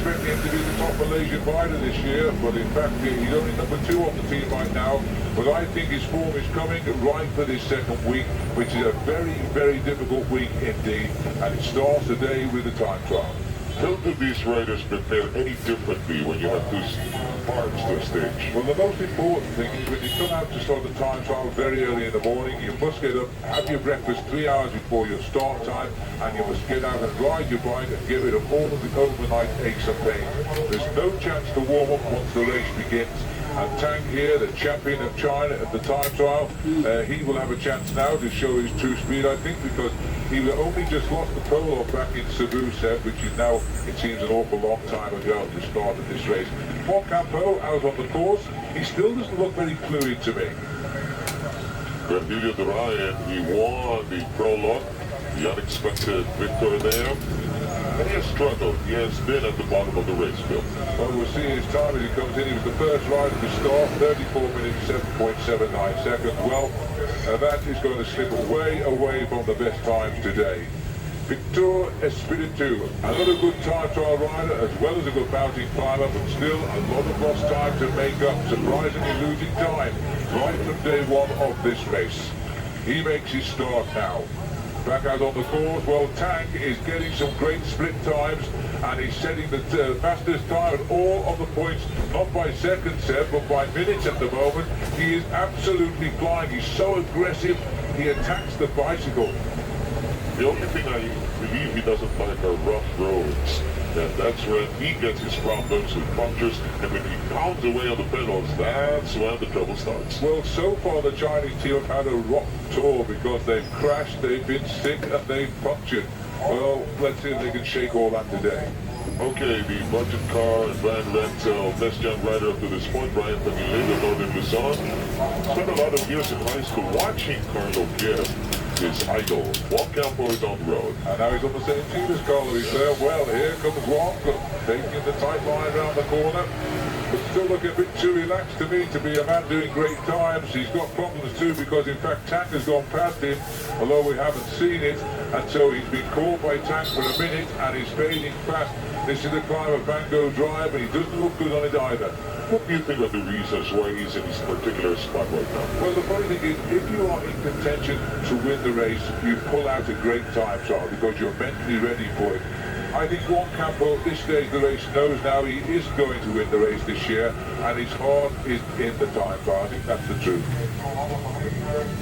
expecting him to be the top Malaysian rider this year, but in fact he's only number 2 on the team right now. But I think his form is coming right for this second week, which is a very, very difficult week indeed, and it starts today with the time trial. How do these riders prepare any differently when you have to march to a stage? Well, the most important thing is when you come out to start the time trial very early in the morning, you must get up, have your breakfast 3 hours before your start time, and you must get out and ride your bike and get rid of all of the overnight aches and pains. There's no chance to warm up once the race begins. And Tang here, the champion of China at the time trial, he will have a chance now to show his true speed, I think, because he only just lost the pole back in Cebu, which is now, it seems, an awful long time ago at the start of this race. Juan Campo out on the course, he still doesn't look very fluid to me. Cornelio de Ryan, he won the prologue, the unexpected victory there. And he has struggled. He has been at the bottom of the race, Phil. Well, we'll see his time as he comes in. He was the first rider to start, 34 minutes, 7.79 seconds. Well, that is going to slip way away from the best times today. Victor Espiritu, another good time trial rider, as well as a good mountain climber, but still a lot of lost time to make up, surprisingly losing time right from day one of this race. He makes his start now. Back out on the course, well, Tang is getting some great split times, and he's setting the fastest time at all of the points, not by seconds, Seb, but by minutes at the moment. He is absolutely flying. He's so aggressive, he attacks the bicycle. The only thing I believe he doesn't like are rough roads. And that's when he gets his problems with punctures, and when he pounds away on the pedals, that's when the trouble starts. Well, so far the Chinese team have had a rough tour because they've crashed, they've been sick, and they've punctured. Well, let's see if they can shake all that today. Okay, the budget car and van rental best young rider up to this point, Brian Pagilio, Northern Luzon. Spent a lot of years in high school watching Carlo Pierre, his idol. Juan Campo is on the road. And now he's on the same team as Carlo. He's there. Well, here comes Juan, taking the tight line around the corner. But still looking a bit too relaxed to me to be a man doing great times. He's got problems too because in fact Tang has gone past him, although we haven't seen it. And so he's been caught by Tang for a minute and he's fading fast. This is the climb of Bango Drive and he doesn't look good on it either. What do you think are the reasons why he's in this particular spot right now? Well, the funny thing is, if you are in contention to win the race, you pull out a great time trial because you're mentally ready for it. I think Juan Campo at this stage of the race knows now he is going to win the race this year, and his heart is in the time trial. I think that's the truth.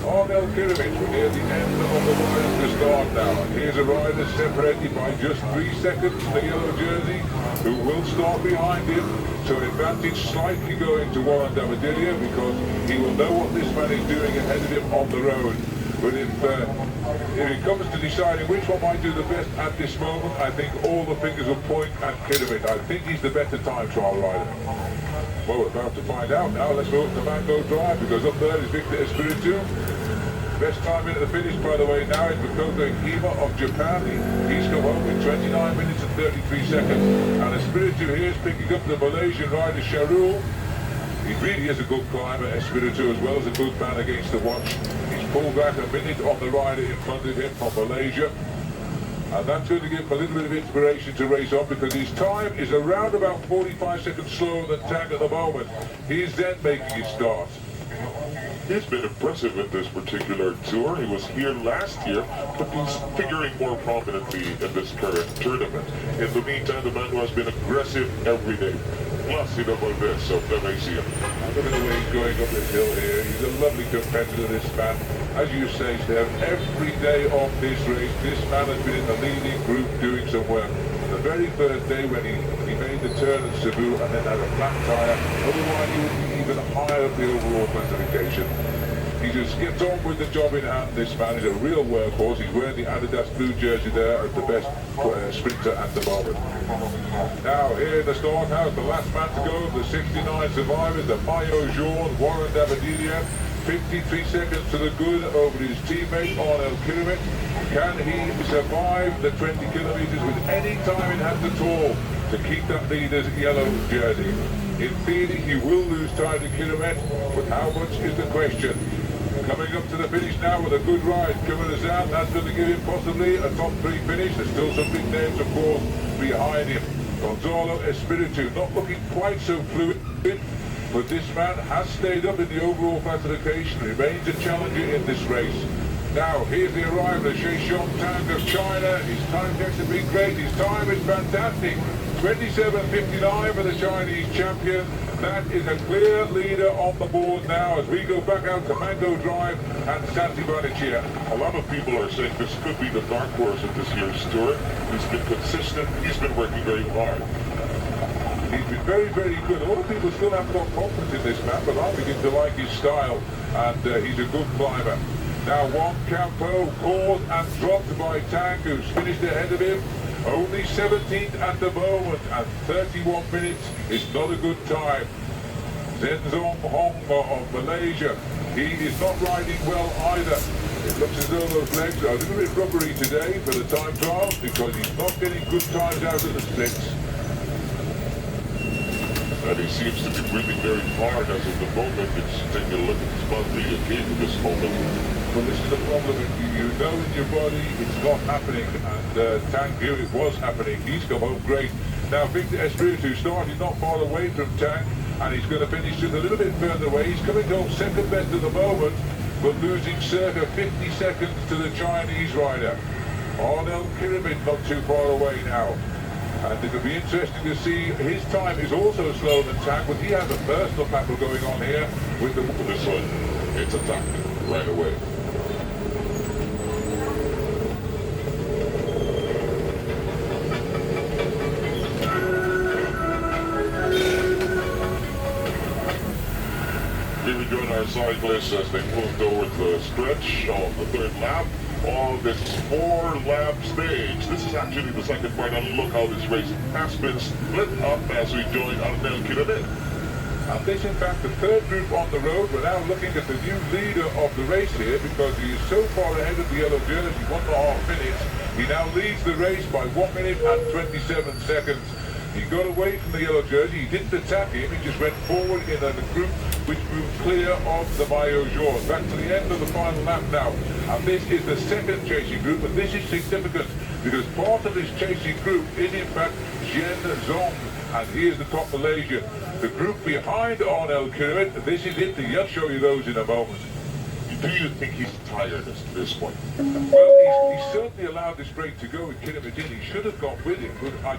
On El Pyramid, we're near the end of the line to start now. And here's a rider separated by just 3 seconds, the yellow jersey, who will start behind him. So advantage slightly going to Warren Davadilia because he will know what this man is doing ahead of him on the road. But if it comes to deciding which one might do the best at this moment, I think all the fingers will point at Kiddermit. I think he's the better time trial rider. Well, we're about to find out now. Let's go up to Mango Drive because up there is Victor Espiritu. Best time into the finish, by the way, now is Makoto Hima of Japan. He's come home with 29 minutes and 33 seconds. And Espiritu here is picking up the Malaysian rider Sharul. He really is a good climber, Espiritu, as well as a good man against the watch. He's pulled back a minute on the rider in front of him from Malaysia. And that's going to give him a little bit of inspiration to race on because his time is around about 45 seconds slower than Tang at the moment. He's then making his start. He's been impressive in this particular tour. He was here last year, but he's figuring more prominently in this current tournament. In the meantime, the man who has been aggressive every day. Plácido Valdez of WCM. Look at the way he's going up this hill here. He's a lovely competitor, this man. As you say, Steph, every day of this race, this man has been in the leading group doing some work. The very first day when he made the turn at Cebu and then had a flat tyre, otherwise he would be even higher up the overall classification. He just gets on with the job in hand, this man. He's a real workhorse. He's wearing the Adidas blue jersey there as the best sprinter at the moment. Now, here in the start house, the last man to go, the 69 survivors, the Mayo Jean, Warren Davadilia. 53 seconds to the good over his teammate on El Pyramid. Can he survive the 20 kilometers with any time in hand at all to keep that leader's yellow jersey? In theory, he will lose time to Kilomet, but how much is the question? Coming up to the finish now with a good ride coming us out. That's going to give him possibly a top 3 finish. There's still some big names, of course, behind him. Gonzalo Espiritu not looking quite so fluid, but this man has stayed up in the overall classification, remains a challenger in this race. Now, here's the arrival of Sheshong Tang of China. His time checks have been great. His time is fantastic. 27.59 for the Chinese champion. That is a clear leader on the board now as we go back out to Mango Drive and Santi Barnechea. A lot of people are saying this could be the dark horse of this year's tour. He's been consistent. He's been working very hard. He's been very, very good. A lot of people still haven't got confidence in this man, but I begin to like his style, and he's a good climber. Now, Juan Campo caught and dropped by Tang, who's finished ahead of him. Only 17th at the moment, and 31 minutes is not a good time. Zenzong Hong of Malaysia, he is not riding well either. It looks as though those legs are a little bit rubbery today for the time trial because he's not getting good times out of the splits. And he seems to be breathing very hard as of the moment. It's taking a look at his monthly gait at this moment. Well, this is the problem. You know in your body it's not happening, and Tang knew it was happening. He's come home great. Now, Victor Espiritu started not far away from Tang, and he's going to finish just a little bit further away. He's coming home second best at the moment, but losing circa 50 seconds to the Chinese rider. Arnel Kirimit not too far away now. And it'll be interesting to see, his time is also slower than Tang, but he has a personal battle going on here with This one, it's attacked right away. Here we join our cyclists as they move towards the stretch on the third lap on this 4-lap stage. This is actually the second part, and look how this race has been split up as we join Arnel Kirimit. And this, in fact, the third group on the road. We're now looking at the new leader of the race here because he is so far ahead of the yellow jersey, 1.5 minutes. He now leads the race by 1 minute and 27 seconds. He got away from the yellow jersey. He didn't attack him. He just went forward in a group which moved clear of the maillot jaune. Back to the end of the final lap now. And this is the second chasing group, and this is significant because part of this chasing group is in fact Zhen Zong, and he is the top Malaysian. The group behind Arnel Kirimit, this is it. I'll show you those in a moment. Do you think he's tired at this point? Well, he's certainly allowed this break to go with Kirimit in. He should have got with him, but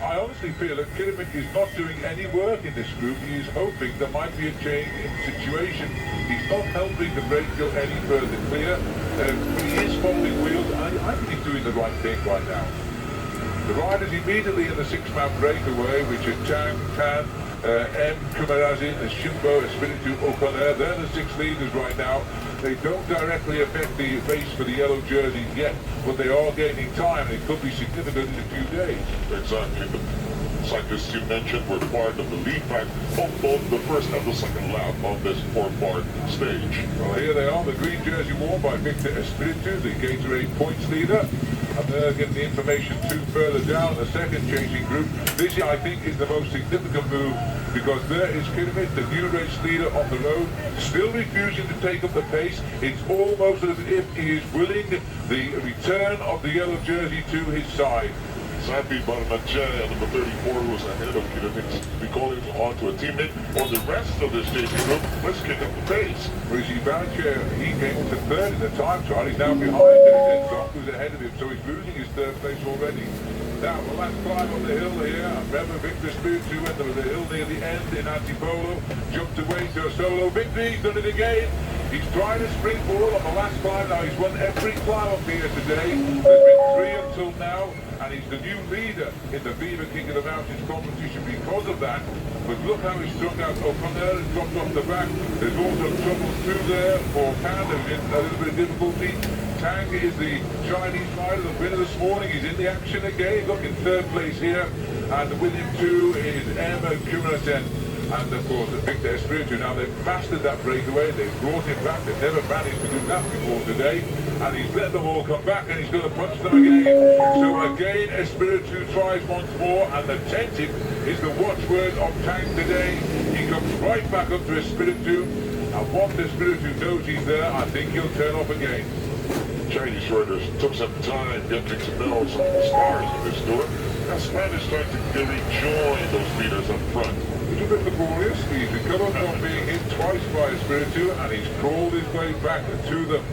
I honestly feel that Kirimit is not doing any work in this group. He is hoping there might be a change in situation. He's not helping the break go any further clear. He is following wheels, and I think he's doing the right thing right now. The riders immediately in the 6-man breakaway, which are Tang, Tan, M. Kumarazin, Shimbo, Espiritu, O'Connor, they're the 6 leaders right now. They don't directly affect the race for the yellow jersey yet, but they are gaining time, and it could be significant in a few days. Exactly. The cyclists you mentioned were part of the lead pack on both the first and the second lap of this 4-part stage. Well, here they are, the green jersey worn by Victor Espiritu, the Gatorade points leader. And they're getting the information too further down, the second chasing group. This, I think, is the most significant move because there is Kirimit, the new race leader on the road, still refusing to take up the pace. It's almost as if he is willing the return of the yellow jersey to his side. Santi Barnechea, number 34, who was ahead of Kirimit, be calling on to a teammate on the rest of this chasing group. Let's kick up the pace. Rishi Barnechea, he came to third in the time trial. He's now behind Zenzong, who's ahead of him, so he's losing his third place already. Now, the last climb on the hill here, and remember Victor Espiritu went over the hill near the end in Antipolo, jumped away to a solo victory. He's done it again. He's trying to springboard on the last climb. Now, he's won every climb up here today. There's been 3 until now. And he's the new leader in the Viva King of the Mountains competition because of that. But look how he's struck out. O'Connor has dropped off the back. There's also trouble through there for Pan, who's in a little bit of difficulty. Tang is the Chinese rider, the winner this morning. He's in the action again. Look, in third place here. And with him too is Emma Kumarasen. And of course, Victor Espiritu. Now they've mastered that breakaway. They've brought him back. They've never managed to do that before today. And he's let them all come back, and he's going to punch them again. So again, Espiritu tries once more, and attentive is the watchword of Tang today. He comes right back up to Espiritu, and once Espiritu knows he's there, I think he'll turn off again. Chinese riders took some time getting to know some of the stars of this tour. Aslan is trying to rejoin those leaders up front. It's a bit laborious. He's recovered from being hit twice by a Spiritu, and he's crawled his way back to them.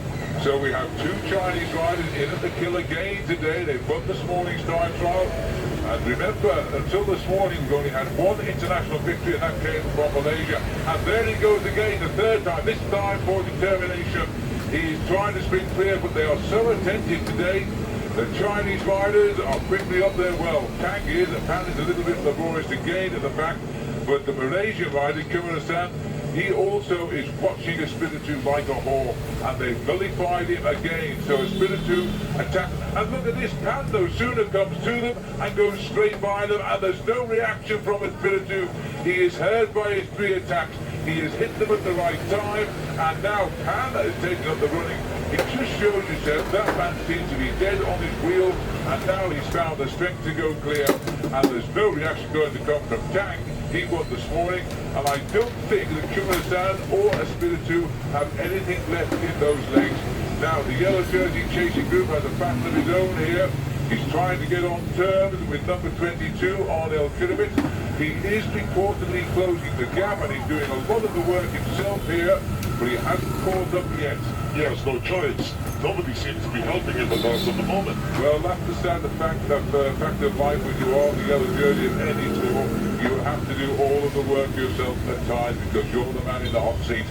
So we have two Chinese riders in at the kill again today. They've won this morning's time trial. And remember, until this morning, we've only had one international victory, and that came from Malaysia. And there he goes again, the third time, this time for determination. He's trying to spin clear, but they are so attentive today. The Chinese riders are quickly up there. Well, Tang is, apparently a little bit laborious to gain at the back, but the Malaysian rider, Kumarasan, he also is watching a Spiritu like a hawk, and they've nullified him again. So a Spiritu attack, and look at this, Pan no sooner comes to them and goes straight by them, and there's no reaction from a Spiritu. He is heard by his three attacks. He has hit them at the right time, and now Pan has taken up the running. It just shows yourself that man seems to be dead on his wheel, and now he's found the strength to go clear, and there's no reaction going to come from Tang. He won this morning, and I don't think that Kumarasan or Espiritu have anything left in those legs. Now, the yellow jersey chasing group has a battle of his own here. He's trying to get on terms with number 22, Arnel Kiribit. He is reportedly closing the gap, and he's doing a lot of the work himself here, but he hasn't caught up yet. Yes, no choice. Nobody seems to be helping him with us at the moment. Well, that's the sad fact of life when you are the yellow jersey of any tour. You have to do all of the work yourself at times because you're the man in the hot seat.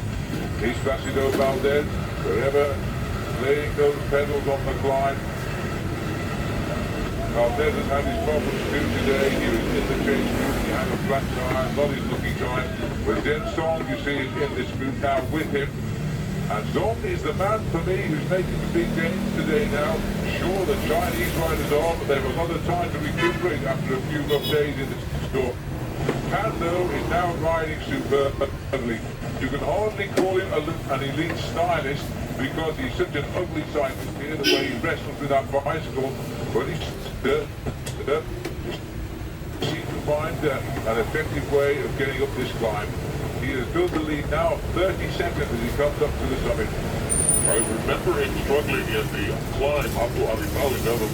He's Placido Valdez, forever laying those pedals on the climb. Valdez has had his problems too today. He was in the chase group, he had a flat tire, not his looking time. But Den Song, you see, is in this group now with him. And Zong is the man for me who's making the big gains today now. Sure, the Chinese riders are, but they have a lot of time to recuperate after a few rough days in the store. Pan, though, is now riding superbly. You can hardly call him an elite stylist because he's such an ugly cyclist here, the way he wrestles with that bicycle. But he's seems to find an effective way of getting up this climb. He has built the lead now of 30 seconds as he comes up to the summit. I remember him struggling in the climb up to Alipali level.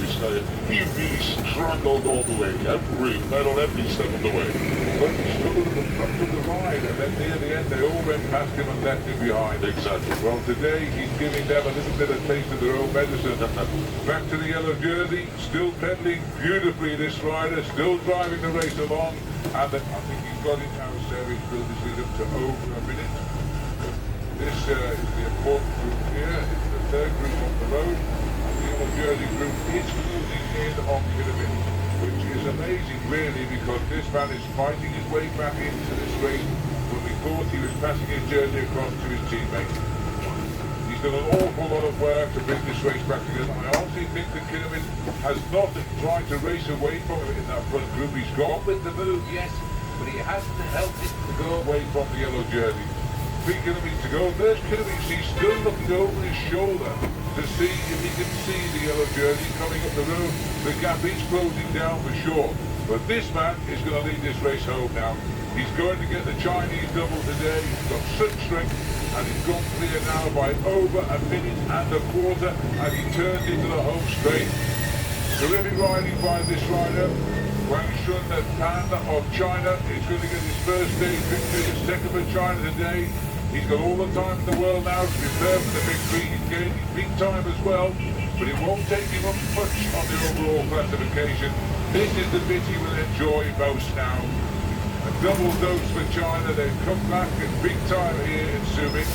He really struggled all the way, every step of the way. But he struggled at the front of the ride, and then near the end they all went past him and left him behind. Exactly. Well, today he's giving them a little bit of taste of their own medicine. Back to the yellow jersey, still pedaling beautifully this rider, still driving the race along, and I think he's got it now, so he's built his lead up to over a minute. This is the important group here. It's the third group on the road. And the yellow jersey group is closing in on Kiribit, which is amazing really because this man is fighting his way back into this race when we thought he was passing his jersey across to his teammate. He's done an awful lot of work to bring this race back together. I honestly think that Kiribit has not tried to race away from him in that front group. He's got with the move, yes, but he hasn't helped it to go away from the yellow jersey. 3 kilometers to go. There's Kiribit. He's still looking over his shoulder to see if he can see the yellow jersey coming up the road. The gap is closing down for sure. But this man is going to lead this race home now. He's going to get the Chinese double today. He's got such strength, and he's gone clear now by over a minute and a quarter as he turns into the home straight. Terrific riding by this rider. Wang Shun Pan of China is going to get his first stage victory, his second for China today. He's got all the time in the world now to prepare for the victory. He's gaining big time as well, but it won't take him up much on the overall classification. This is the bit he will enjoy most now. A double dose for China. They've come back in big time here in Subic.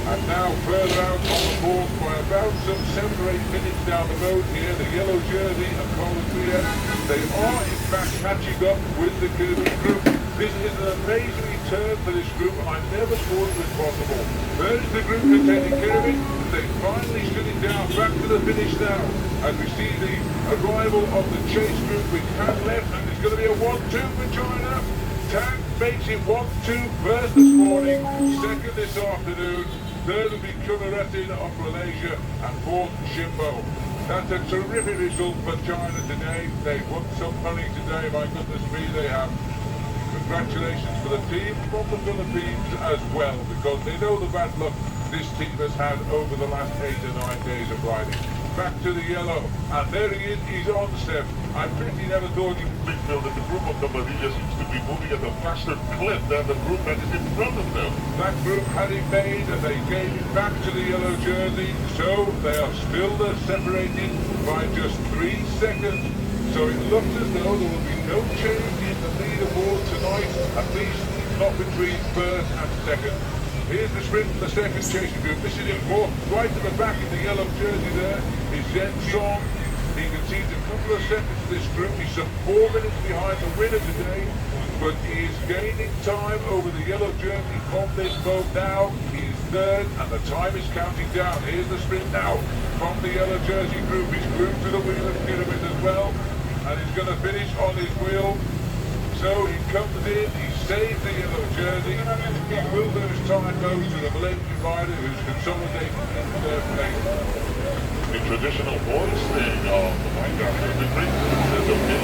And now further out on the board by about some 7 or 8 minutes down the road here, the yellow jersey and Colombia, they are in fact matching up with the Kiribit group. This is an amazing return for this group, and I never thought it was possible. There's the group containing Kiribit. They finally stood it down, back to the finish now, as we see the arrival of the chase group with Tang left, and it's going to be a 1-2 for China. Tang makes it 1-2 first this morning, second this afternoon. Third will be Kumarasan of Malaysia, and fourth Shimbo. That's a terrific result for China today. They've won some money today, my goodness me, they have. Congratulations for the team from the Philippines as well, because they know the bad luck this team has had over the last 8 or 9 days of riding. back to the yellow. And there he is, he's on step. I pretty never thought he would. Midfield that the group of Camadilla seems to be moving at a faster clip than the group that is in front of them. That group had it made and they gave it back to the yellow jersey. So they are still separated by just 3 seconds. So it looks as though there will be no change in the leaderboard tonight, at least not between first and second. Here's the sprint from the second chasing group. This is important. Right at the back in the yellow jersey there is Zen Song. He concedes a couple of seconds to this group. He's some 4 minutes behind the winner today, but he is gaining time over the yellow jersey from this boat now. He is third, and the time is counting down. Here's the sprint now from the yellow jersey group. He's grouped to the wheel of Pyramid as well, and he's going to finish on his wheel. So he comes in, he saves the yellow jersey. He will lose time though to the Malaysian rider who's consolidated in third place. The traditional voice thing, my God, the great says, okay,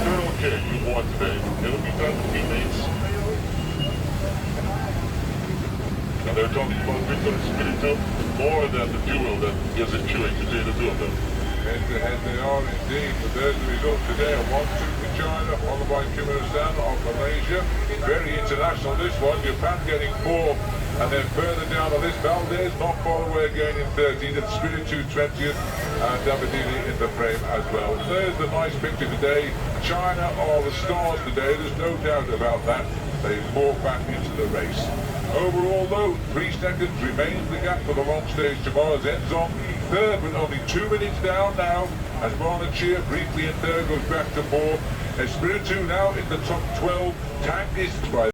you're okay, you won today. It'll be done to teammates. Now they're talking about Victor Espiritu more than the duel that is ensuing between the two of them. Head to head they are indeed, but there's the result today. A 1-2 for China, followed by Kyrgyzstan of Malaysia. Very international this one, Japan getting 4. And then further down on this, Valdez not far away again in 13th, and Spiritu 20th, and Davidini in the frame as well. There's the nice picture today. China are the stars today, there's no doubt about that. They walk back into the race. Overall though, 3 seconds remains the gap for the long stage tomorrow. Zenzong third with only 2 minutes down now, as Marlon Cheer briefly in third goes back to 4. Espiritu now in the top 12, Tang is by